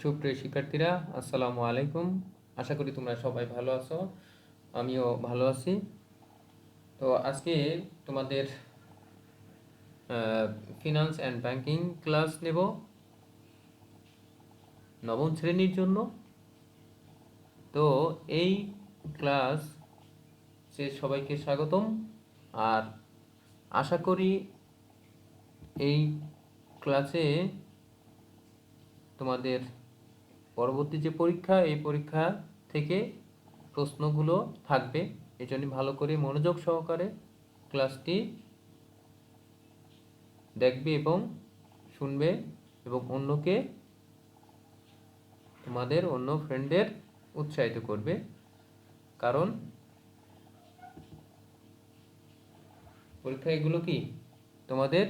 সুপ্রিয় শিক্ষার্থীরা, আসসালামু আলাইকুম। আশা করি তোমরা সবাই ভালো আছো, আমিও ভালো আছি। তো আজকে তোমাদের ফিনান্স অ্যান্ড ব্যাংকিং ক্লাস নেব নবম শ্রেণীর জন্য। তো এই ক্লাস সবাইকে স্বাগতম। আর আশা করি এই ক্লাসে তোমাদের পরবর্তী যে পরীক্ষা, এই পরীক্ষা থেকে প্রশ্নগুলো থাকবে। এই জন্য ভালো করে মনোযোগ সহকারে ক্লাসটি দেখবে এবং শুনবে এবং অন্যকে, তোমাদের অন্য ফ্রেন্ডদের উৎসাহিত করবে। কারণ পরীক্ষা এগুলো কি তোমাদের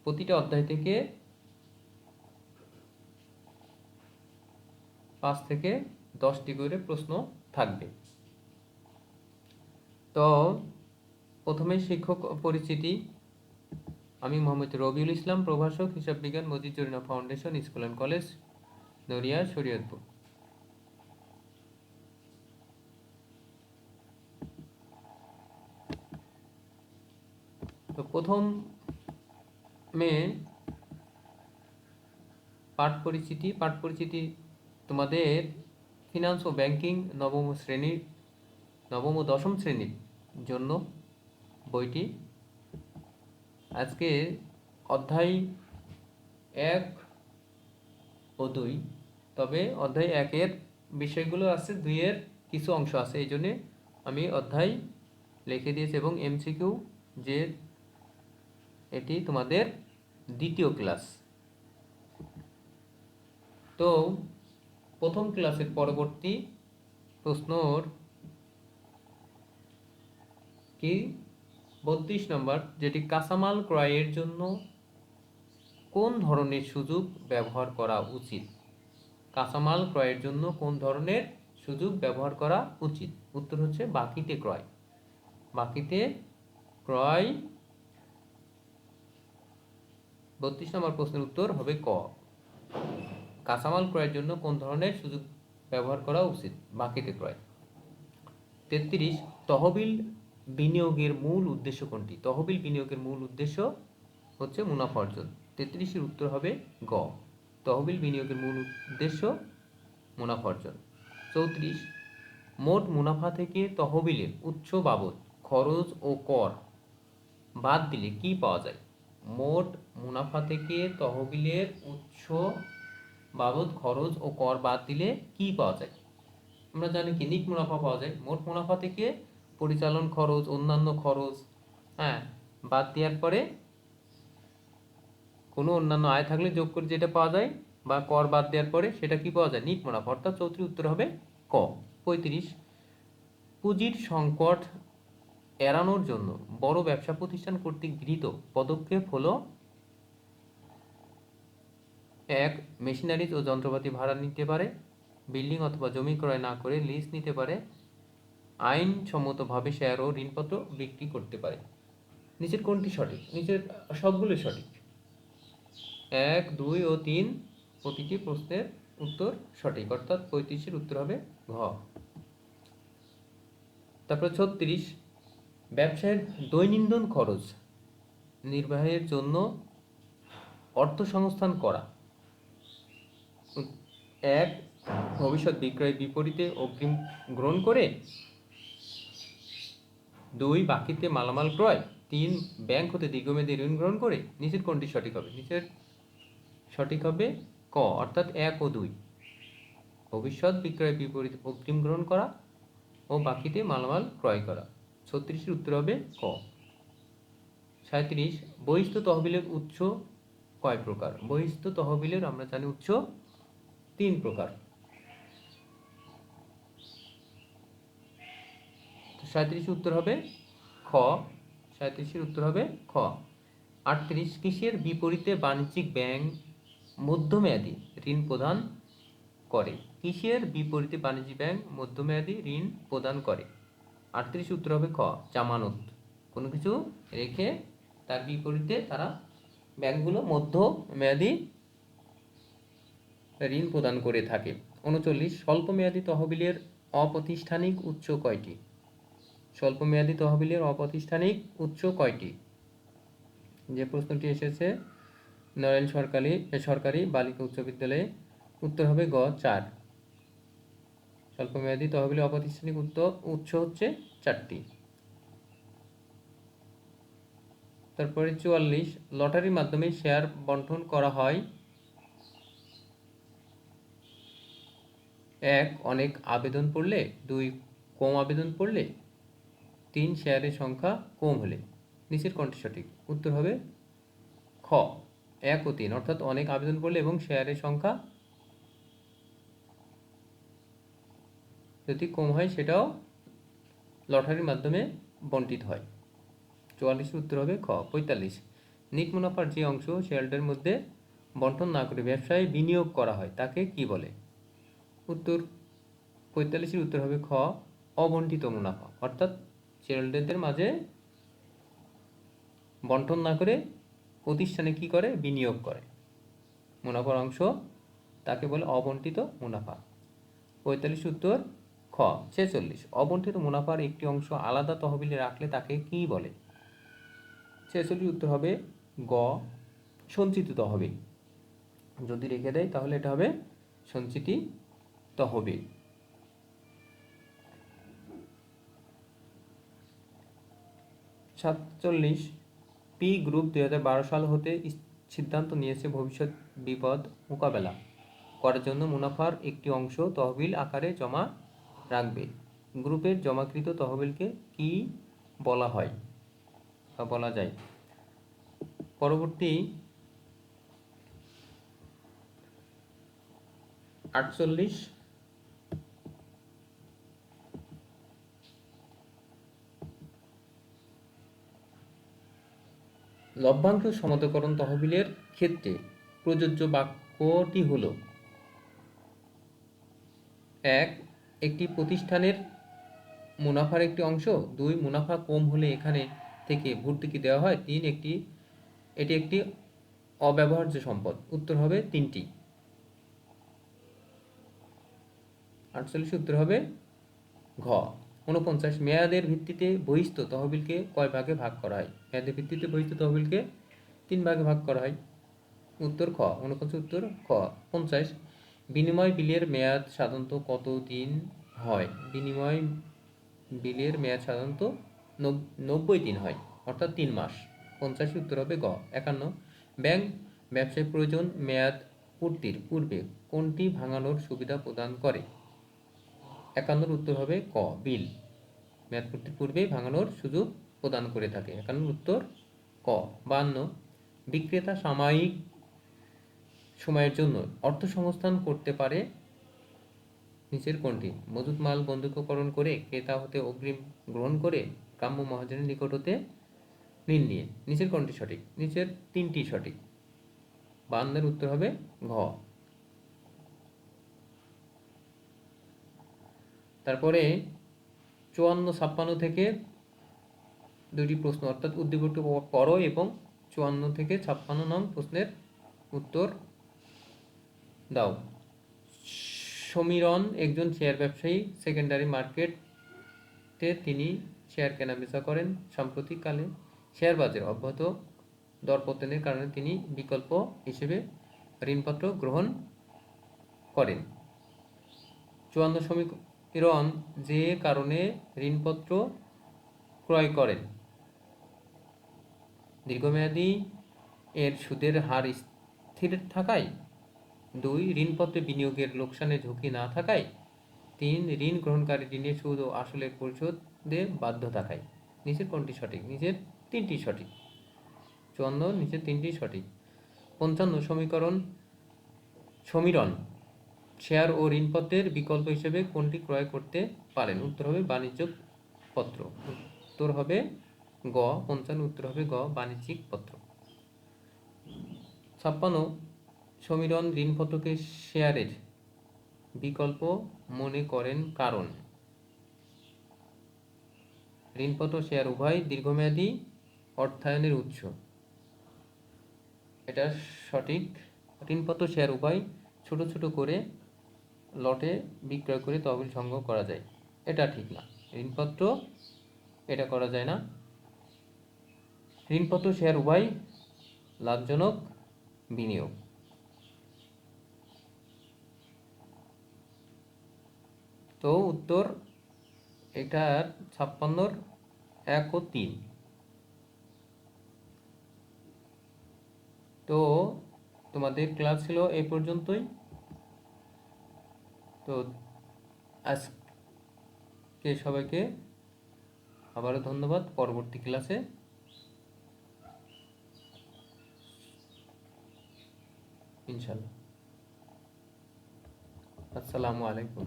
প্রতিটা অধ্যায় থেকে 5 থেকে 10টি করে প্রশ্ন থাকবে। তো প্রথমে শিক্ষক পরিচিতি। আমি মোহাম্মদ রবিউল ইসলাম, প্রভাষক, হিসাব বিজ্ঞান, Majid Zarina foundation school and college, Naria, Shariatpur. তো প্রথমে পাঠ পরিচিতি তোমাদের ফিনান্স ও ব্যাংকিং নবম ও দশম শ্রেণীর জন্য বইটি। আজকে অধ্যায় 1 ও 2, তবে অধ্যায় 1-এর বিষয়গুলো আছে, 2-এর কিছু অংশ আছে, এই জন্যে আমি অধ্যায় লিখে দিয়েছি। এবং এমসিকিউ যে এটি তোমাদের দ্বিতীয় ক্লাস। তো প্রথম ক্লাসের পরবর্তী প্রশ্নর কি 32 নম্বর, যেটি কাঁচামাল ক্রয়ের জন্য কোন ধরনের সুযোগ ব্যবহার করা উচিত? কাঁচামাল ক্রয়ের জন্য কোন ধরনের সুযোগ ব্যবহার করা উচিত? উত্তর হচ্ছে বাকিতে ক্রয়। বাকিতে ক্রয়। 32 নম্বর প্রশ্নের উত্তর হবে ক। কাঁচামাল ক্রয়ের জন্য কোন ধরনের সুযোগ ব্যবহার করা উচিত? বাকিতে ক্রয়। 33, তহবিল বিনিয়োগের মূল উদ্দেশ্য কোনটি? তহবিল বিনিয়োগের মূল উদ্দেশ্য হচ্ছে মুনাফা অর্জন। 33-এর উত্তর হবে গ। তহবিল বিনিয়োগের মূল উদ্দেশ্য মুনাফা অর্জন। 34, মোট মুনাফা থেকে তহবিলের উৎস বাবদ খরচ ও কর বাদ দিলে কি পাওয়া যায়? মোট মুনাফা থেকে তহবিলের উৎস বাবদ খরচ ও কর বাদ দিলে কি পাওয়া যায়? আমরা জানি কি নিট মুনাফা পাওয়া যায়। মোট মুনাফা থেকে পরিচালন খরচ, অন্যান্য খরচ বাদ দেওয়ার পরে কোনো অন্যান্য আয় থাকলে যোগ করে যেটা পাওয়া যায়, বা কর বাদ দেওয়ার পরে সেটা কি পাওয়া যায়? নিট মুনাফা। অর্থাৎ 34 উত্তর হবে ক। 35, পুঁজির সংকট এড়ানোর জন্য বড় ব্যবসা প্রতিষ্ঠান কর্তৃক গৃহীত পদক্ষেপ হলো: 1, মেশিনারিজ ও যন্ত্রপাতি ভাড়া নিতে পারে, বিল্ডিং অথবা জমি ক্রয় না করে লিজ নিতে পারে, আইনসম্মতভাবে শেয়ার ও ঋণপত্র বিক্রি করতে পারে। নিচের কোনটি সঠিক? নিচের সবগুলো সঠিক। 1, 2 ও 3 প্রতিটি প্রশ্নের উত্তর সঠিক, অর্থাৎ 35-এর উত্তর হবে ঘ। তারপর 36, ব্যবসায়ের দৈনন্দিন খরচ নির্বাহের জন্য অর্থ সংস্থান করা: 1, ভবিষ্যৎ বিক্রয়ের বিপরীতে অগ্রিম গ্রহণ করে, 2, বাকিতে মালামাল ক্রয়, 3, ব্যাংক হতে দীর্ঘমেয়াদী ঋণ গ্রহণ করে। নিচের কোনটি সঠিক হবে? নিচের সঠিক হবে ক, অর্থাৎ 1 ও 2, ভবিষ্যৎ বিক্রয়ের বিপরীতে অগ্রিম গ্রহণ করা ও বাকিতে মালামাল ক্রয় করা। 36-এর উত্তর হবে ক। 37, বহিস্থ তহবিলের উৎস কয় প্রকার? বহিস্থ তহবিলের আমরা জানি উৎস 3 প্রকার। 37-এর উত্তর হবে খ। 37-এর উত্তর হবে খ। 38, কিসের বিপরীতে বাণিজ্যিক ব্যাংক মধ্যমেয়াদী ঋণ প্রদান করে? কিসের বিপরীতে বাণিজ্যিক ব্যাংক মধ্যমেয়াদী ঋণ প্রদান করে? 38 উত্তর হবে খ, জামানত। কোনো কিছু রেখে তার বিপরীতে তারা ব্যাংকগুলো মধ্যমেয়াদী ঋণ প্রদান করে থাকে। 39 স্বল্পমেয়াদী তহবিলের অপ্রাতিষ্ঠানিক উৎস কয়টি? স্বল্পমেয়াদী তহবিলের অপ্রাতিষ্ঠানিক উৎস কয়টি? যে প্রশ্নটি এসেছে নড়াইল সরকারি বালিকা উচ্চ বিদ্যালয়ে, উত্তর হবে গ 4। স্বল্পমেয়াদী তহবিলের অপ্রাতিষ্ঠানিক উৎস হচ্ছে 4টি। তারপরে 44 লটারির মাধ্যমে শেয়ার বন্টন করা হয়। 1 অনেক আবেদন পড়লে, 2 কম আবেদন পড়লে, 3 শেয়ারের সংখ্যা কম হলে। নিচের কোনটি সঠিক? উত্তর হবে খ 1 ও 3, অর্থাৎ অনেক আবেদন পড়লে এবং শেয়ারের সংখ্যা যদি কম হয় সেটাও লটারির মাধ্যমে বন্টিত হয়। 44 উত্তর হবে খ। 45 নিট মুনাফার যে অংশ শেয়ারদের মধ্যে বন্টন না করে ব্যবসায় বিনিয়োগ করা হয় তাকে কি বলে? উত্তর 45 উত্তর হবে খ অবন্টিত মুনাফা, অর্থাৎ শেয়ারহোল্ডারদের মাঝে বন্টন না করে প্রতিষ্ঠানে কি করে? বিনিয়োগ করে মুনাফার অংশ, তাকে বলে অবন্টিত মুনাফা। 45 উত্তর খ। 46 অবন্টিত মুনাফার একটি অংশ আলাদা তহবিলে রাখলে তাকে কি বলে? 46 উত্তর হবে গ সঞ্চিত তহবিল। যদি রেখে দেয় তাহলে এটা হবে সঞ্চিতি তহবিল। 47 পি গ্রুপ 2012 সাল হতে সিদ্ধান্ত নিয়েছে ভবিষ্যৎ বিপদ মোকাবেলা করার জন্য মুনাফার একটি অংশ তহবিল আকারে জমা রাখবে। গ্রুপের জমাকৃত তহবিলকে কি বলা হয় বা বলা যায়? পরবর্তী 48 লভ্যাংশ সমতাকরণ তহবিলের ক্ষেত্রে প্রযোজ্য বাক্যটি হল: 1 একটি প্রতিষ্ঠানের মুনাফার একটি অংশ, 2 মুনাফা কম হলে এখানে থেকে ভর্তুকি দেওয়া হয়, 3 এটি একটি অব্যবহার্য সম্পদ। উত্তর হবে 3টি। 48 উত্তর হবে ঘ। 49 মেয়াদের ভিত্তিতে বহিস্থ তহবিলকে কয় ভাগে ভাগ করা হয়? মেয়াদের ভিত্তিতে বহিস্থ তহবিলকে 3 ভাগে ভাগ করা হয়। উত্তর খ। 49 উত্তর খ। 50 বিনিময় বিলের মেয়াদ সাধারণত কত দিন হয়? বিনিময় বিলের মেয়াদ সাধারণত 90 দিন হয়, অর্থাৎ 3 মাস। 50 উত্তর হবে গ। 51 ব্যাংক ব্যবসায় প্রয়োজন মেয়াদ পূর্তির পূর্বে কোনটি ভাঙানোর সুবিধা প্রদান করে? 51 উত্তর হবে ক বিল। মেয়াদ পূর্তির পূর্বে ভাঙানোর সুযোগ প্রদান করে থাকে। 51 উত্তর ক। 52 বিক্রেতা সাময়িক সময়ের জন্য অর্থ সংস্থান করতে পারে নিচের কোনটি? মজুত মাল বন্ধকীকরণ করে, ক্রেতা হতে অগ্রিম গ্রহণ করে, গ্রাম্য মহাজনের নিকট হতে ঋণ নিয়ে। নিচের কোনটি সঠিক? নিচের 3টি সঠিক। 52 উত্তর হবে ঘ। তারপরে 54-56 থেকে 2টি প্রশ্ন, অর্থাৎ উদ্দীপকটি পড়ো এবং 54 থেকে 56 নং প্রশ্নের উত্তর দাও। সমীরণ একজন শেয়ার ব্যবসায়ী, সেকেন্ডারি মার্কেটে তিনি শেয়ার কেনাবেচা করেন। সাম্প্রতিককালে শেয়ার বাজারে অব্যাহত দরপতনের কারণে তিনি বিকল্প হিসেবে ঋণপত্র গ্রহণ করেন। 54 সমীরণ যে কারণে ঋণপত্র ক্রয় করেন: দীর্ঘমেয়াদী এর সুদের হার স্থির থাকায়, 2 ঋণপত্রে বিনিয়োগের লোকসানের ঝুঁকি না থাকায়, 3 ঋণ গ্রহণকারী ঋণের সুদ ও আসলের পরিশোধে বাধ্য থাকায়। নিচের কোনটি সঠিক? নিচের 3টি সঠিক। 54 নিচের 3টি সঠিক। 55 সমীরণ শেয়ার ও ঋণপত্রের বিকল্প হিসেবে কোনটি ক্রয় করতে পারেন? উত্তর হবে বাণিজ্যিক পত্র। উত্তর হবে গ। 55 উত্তর হবে গ বাণিজ্যিক পত্র। 56 সমীরণ ঋণপত্রকে শেয়ারের বিকল্প মনে করেন কারণ: ঋণপত্র শেয়ার উভয় দীর্ঘমেয়াদী অর্থায়নের উৎস। এটা সঠিক। ঋণপত্র শেয়ার উভয় ছোট ছোট করে লটে বিক্রয় করে তহবিল সংগ্রহ করা যায়, এটা ঠিক না। ঋণপত্র এটা করা যায় না। ঋণপত্র শেয়ার উভয় লাভজনক বিনিয়োগ। তো উত্তর এটার 56-র 1 ও 3। তো তোমাদের ক্লাস ছিল এই পর্যন্তই। তো আজকে সবাইকে আবারও ধন্যবাদ। পরবর্তী ক্লাসে ইনশাল্লাহ। আসসালামু আলাইকুম।